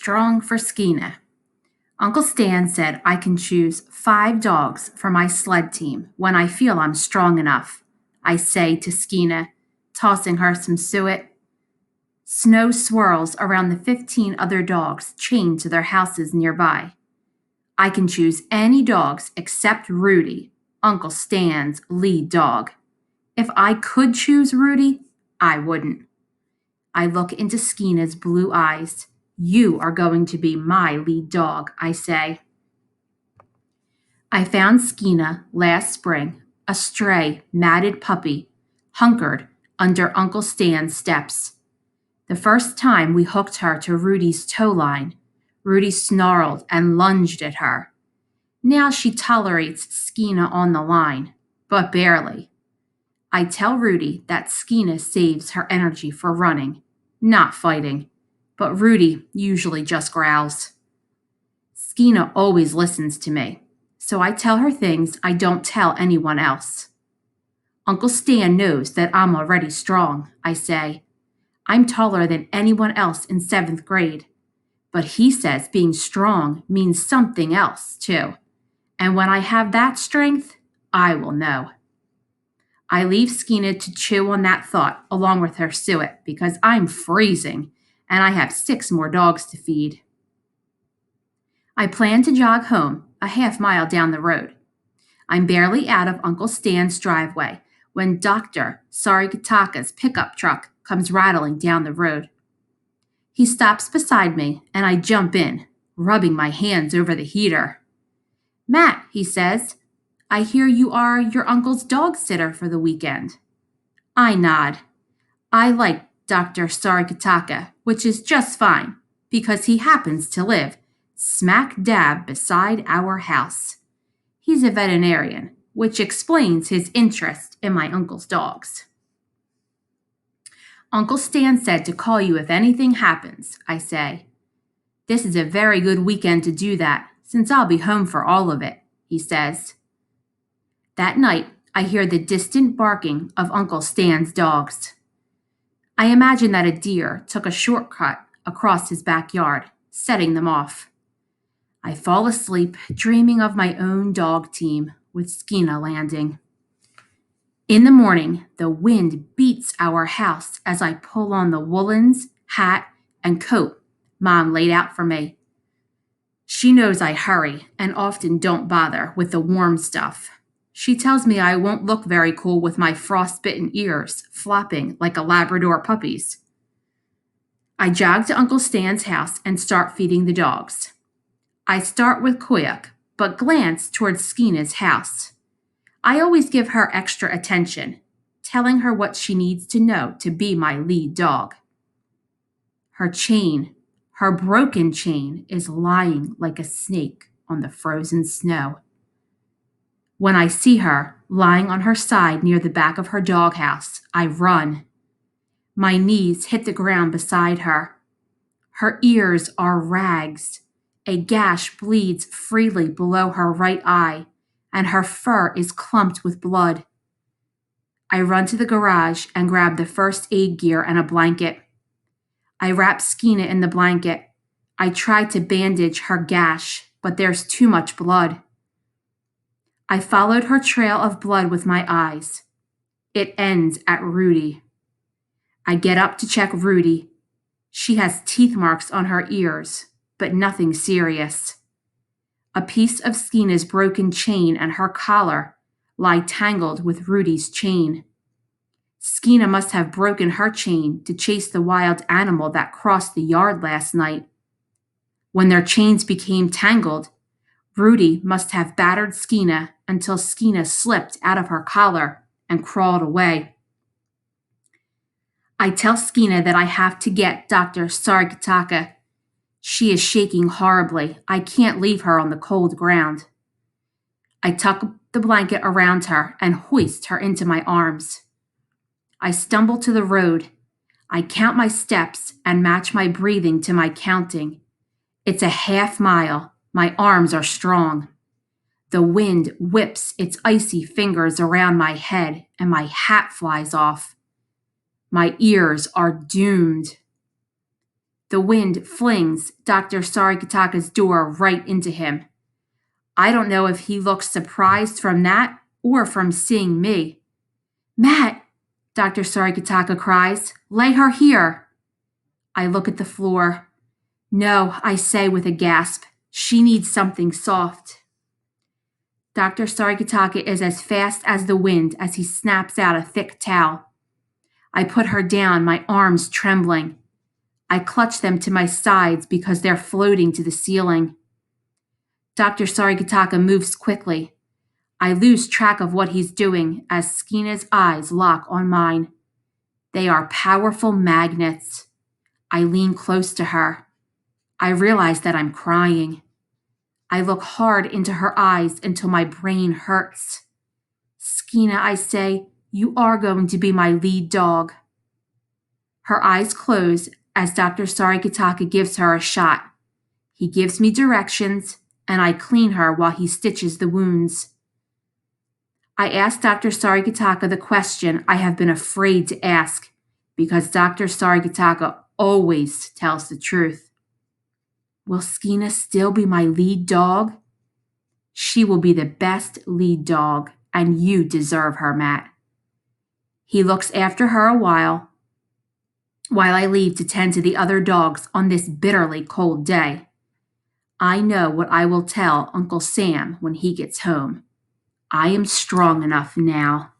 strong for Skeena. Uncle Stan said I can choose 5 dogs for my sled team when I feel I'm strong enough, I say to Skeena, tossing her some suet. Snow swirls around the 15 other dogs chained to their houses nearby. I can choose any dogs except Rudy, Uncle Stan's lead dog. If I could choose Rudy, I wouldn't. I look into Skeena's blue eyes. You are going to be my lead dog, I say. I found Skeena last spring, a stray, matted puppy, hunkered under Uncle Stan's steps. The first time we hooked her to Rudy's tow line, Rudy snarled and lunged at her. Now she tolerates Skeena on the line, but barely. I tell Rudy that Skeena saves her energy for running, not fighting, but Rudy usually just growls. Skeena always listens to me, so I tell her things I don't tell anyone else. Uncle Stan knows that I'm already strong, I say. I'm taller than anyone else in 7th grade, but he says being strong means something else, too. And when I have that strength, I will know. I leave Skeena to chew on that thought along with her suet because I'm freezing and I have 6 more dogs to feed. I plan to jog home a half-mile down the road. I'm barely out of Uncle Stan's driveway when Dr. Sarikataka's pickup truck comes rattling down the road. He stops beside me and I jump in, rubbing my hands over the heater. Matt, he says, I hear you are your uncle's dog sitter for the weekend. I nod. I like Dr. Sarikataka, which is just fine, because he happens to live smack dab beside our house. He's a veterinarian, which explains his interest in my uncle's dogs. Uncle Stan said to call you if anything happens, I say. This is a very good weekend to do that, since I'll be home for all of it, he says. That night, I hear the distant barking of Uncle Stan's dogs. I imagine that a deer took a shortcut across his backyard, setting them off. I fall asleep, dreaming of my own dog team with Skeena landing. In the morning, the wind beats our house as I pull on the woolens, hat, and coat Mom laid out for me. She knows I hurry and often don't bother with the warm stuff. She tells me I won't look very cool with my frostbitten ears flopping like a Labrador puppy's. I jog to Uncle Stan's house and start feeding the dogs. I start with Koyuk, but glance towards Skeena's house. I always give her extra attention, telling her what she needs to know to be my lead dog. Her chain, her broken chain, is lying like a snake on the frozen snow. When I see her lying on her side near the back of her doghouse, I run. My knees hit the ground beside her. Her ears are rags. A gash bleeds freely below her right eye, and her fur is clumped with blood. I run to the garage and grab the first aid gear and a blanket. I wrap Skeena in the blanket. I try to bandage her gash, but there's too much blood. I followed her trail of blood with my eyes. It ends at Rudy. I get up to check Rudy. She has teeth marks on her ears, but nothing serious. A piece of Skeena's broken chain and her collar lie tangled with Rudy's chain. Skeena must have broken her chain to chase the wild animal that crossed the yard last night. When their chains became tangled, Rudy must have battered Skeena until Skeena slipped out of her collar and crawled away. I tell Skeena that I have to get Dr. Sarikataka. She is shaking horribly. I can't leave her on the cold ground. I tuck the blanket around her and hoist her into my arms. I stumble to the road. I count my steps and match my breathing to my counting. It's a half-mile. My arms are strong. The wind whips its icy fingers around my head and my hat flies off. My ears are doomed. The wind flings Dr. Sarikataka's door right into him. I don't know if he looks surprised from that or from seeing me. Matt, Dr. Sarikataka cries, lay her here. I look at the floor. No, I say with a gasp. She needs something soft. Dr. Sarikataka is as fast as the wind as he snaps out a thick towel. I put her down, my arms trembling. I clutch them to my sides because they're floating to the ceiling. Dr. Sarikataka moves quickly. I lose track of what he's doing as Skeena's eyes lock on mine. They are powerful magnets. I lean close to her. I realize that I'm crying. I look hard into her eyes until my brain hurts. Skeena, I say, you are going to be my lead dog. Her eyes close as Dr. Sarikataka gives her a shot. He gives me directions, and I clean her while he stitches the wounds. I ask Dr. Sarikataka the question I have been afraid to ask, because Dr. Sarikataka always tells the truth. Will Skeena still be my lead dog? She will be the best lead dog, and you deserve her, Matt. He looks after her a while I leave to tend to the other dogs on this bitterly cold day. I know what I will tell Uncle Sam when he gets home. I am strong enough now.